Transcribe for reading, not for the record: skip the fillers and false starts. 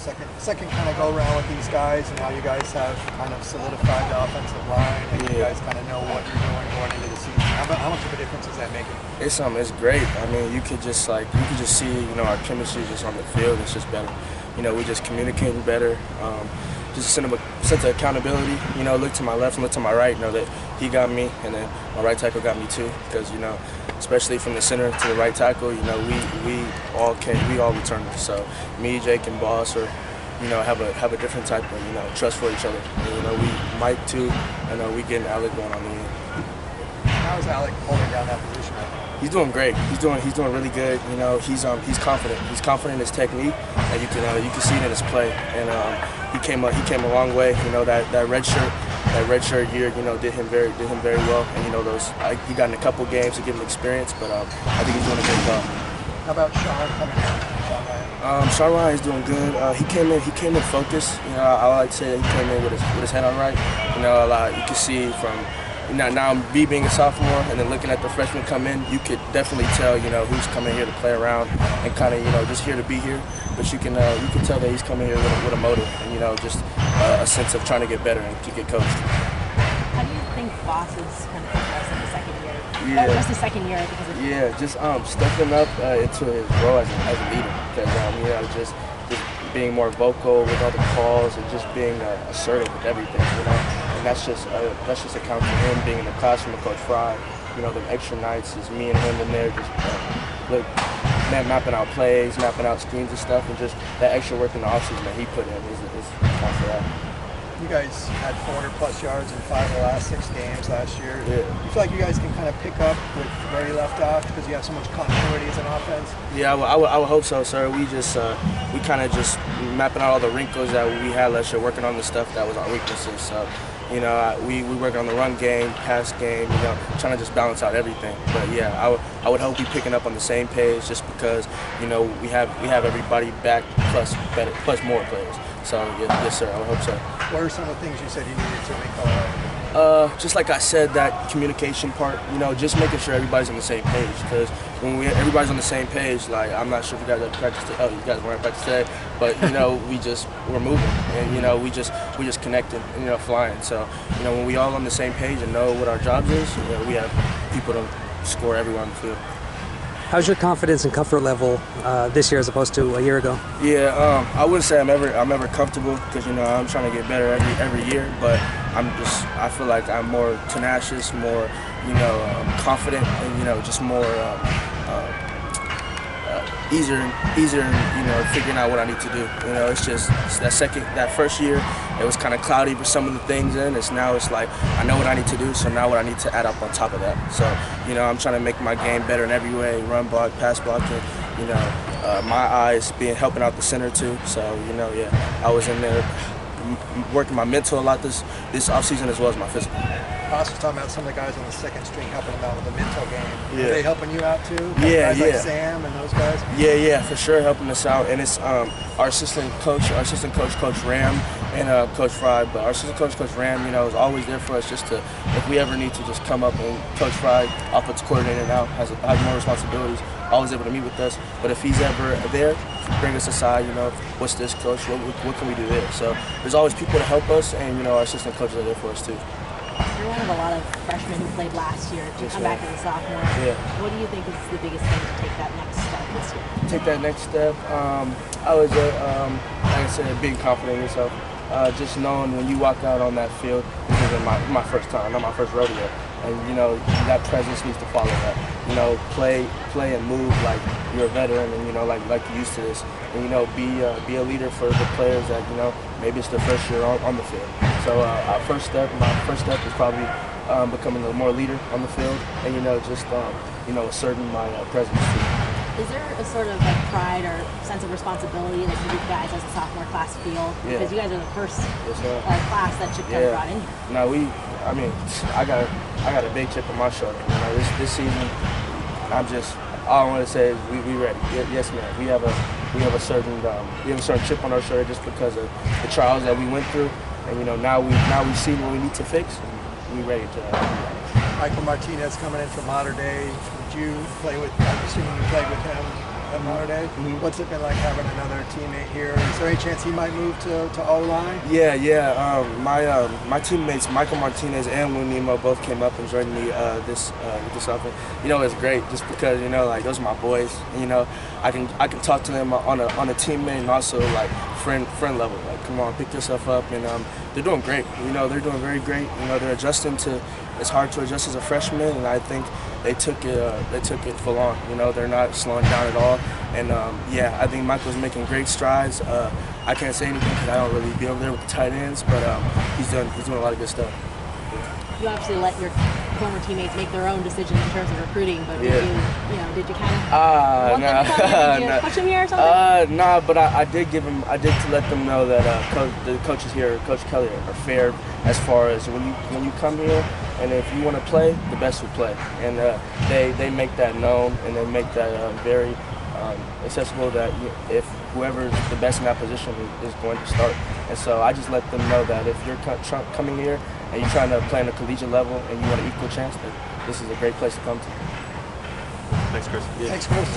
second kind of go around with these guys, and now you guys have kind of solidified the offensive line, and you guys kind of know what you're doing going into the season. How much of a difference is that making? It's great. I mean, you could just see, our chemistry just on the field. It's just better. We just communicating better. Just a sense of accountability. Look to my left and look to my right. Know that he got me, and then my right tackle got me too. Because especially from the center to the right tackle, we all returners. So me, Jake, and Boss have a different type of trust for each other. And, we Mike too, and we getting Alec going on the end. How is Alec holding down that position right now? He's doing great. He's doing really good. He's confident. He's confident in his technique, and you can see it in his play. And he came a long way. That red shirt year, did him very well. And he got in a couple games to give him experience, but I think he's doing a good job. How about Sean coming in? Sean Ryan. Sean Ryan is doing good. He came in focused. I like to say that he came in with his head on right. You can see from. Now me being a sophomore and then looking at the freshmen come in, you could definitely tell, who's coming here to play around and kind of, just here to be here. But you can tell that he's coming here with a motive and, just a sense of trying to get better and to get coached. How do you think Boss is kind of progressed in the second year? Yeah. Just the second year because of just stepping up into his role as a leader. Because, just being more vocal with all the calls and just being assertive with everything, And that's just account for him being in the classroom with Coach Fry. The extra nights is me and him in there just mapping out plays, mapping out schemes and stuff, and just that extra work in the offseason that he put in is account for that. You guys had 400+ yards in 5 of the last 6 games last year. Yeah. You feel like you guys can kind of pick up with where you left off because you have so much continuity as an offense? Yeah, I would hope so, sir. We kind of just mapping out all the wrinkles that we had last year, working on the stuff that was our weaknesses. So, we working on the run game, pass game, trying to just balance out everything. But yeah, I would hope we picking up on the same page just because, we have everybody back plus more players. So yes, sir, I would hope so. What are some of the things you said you needed to make all just like I said, that communication part, just making sure everybody's on the same page. Because when everybody's on the same page, like, I'm not sure if you guys have practiced today. Oh, you guys weren't practice today, but we're moving, and we just connecting, and flying. So when we all on the same page and know what our jobs is, we have people to score everyone on the field. How's your confidence and comfort level this year as opposed to a year ago? Yeah, I wouldn't say I'm ever comfortable because I'm trying to get better every year, but I feel like I'm more tenacious, more confident, and just more easier in figuring out what I need to do. It's just that first year, it was kind of cloudy for some of the things in. Now it's like I know what I need to do, so now what I need to add up on top of that. So I'm trying to make my game better in every way, run block, pass blocking, my eyes helping out the center too. So I was in there working my mental a lot this offseason as well as my physical. Boss was talking about some of the guys on the second string helping him out with the mental game. Yeah. Are they helping you out too? Yeah, guys like Sam and those guys? Yeah, for sure helping us out. And it's our assistant coach, Coach Ram, and Coach Fry. But our assistant coach, Coach Ram, is always there for us just to, if we ever need to just come up, and Coach Fry, offensive coordinator now, has more responsibilities, always able to meet with us. But if he's ever there, bring us aside, what's this, coach? What can we do there? So there's always people to help us, and our assistant coaches are there for us too. You're one of a lot of freshmen who played last year to come back as a sophomore. Yeah. What do you think is the biggest thing to take that next step this year? Take that next step. I was, like I said, being confident in yourself. Just knowing when you walk out on that field, this isn't my first time, not my first rodeo. And that presence needs to follow that. Play and move like you're a veteran, and like you're used to this. And be a leader for the players that maybe it's their first year on the field. So my first step is probably becoming a more leader on the field, and just asserting my presence too. Is there a sort of pride or sense of responsibility that you guys as a sophomore class feel? Because you guys are the first class that Chip Kelly brought in here. No, I got a big chip on my shoulder. This season, all I want to say is we ready. Yes, man. We have a certain chip on our shoulder just because of the trials that we went through, and now we see what we need to fix, and we ready to. Michael Martinez coming in from Mater Dei. Did you play with? I'm assuming you played with him at Mater Dei. What's it been like having another teammate here? Is there any chance he might move to O-line? Yeah. My teammates Michael Martinez and Will Nemo both came up and joined me this offense. You know, it's great just because, you know, like, those are my boys. And, you know, I can talk to them on a teammate and also like friend level. Like, come on, pick yourself up, and they're doing great. You know, they're doing very great. You know, they're adjusting to. It's hard to adjust as a freshman, and I think they took it full on. You know, they're not slowing down at all. And yeah, I think Michael's making great strides. I can't say anything because I don't really be over there with the tight ends, but he's doing a lot of good stuff. You obviously let your former teammates make their own decisions in terms of recruiting, but did you kind of want them to come in? Did you push them here or something? Nah, but I did let them know that the coaches here, Coach Kelly, are fair as far as when you come here, and if you want to play, the best will play, and they make that known, and they make that very accessible that if whoever's the best in that position is going to start. And so I just let them know that if you're coming here and you're trying to play on a collegiate level and you want an equal chance, that this is a great place to come to. Thanks, Chris. Thanks, Chris.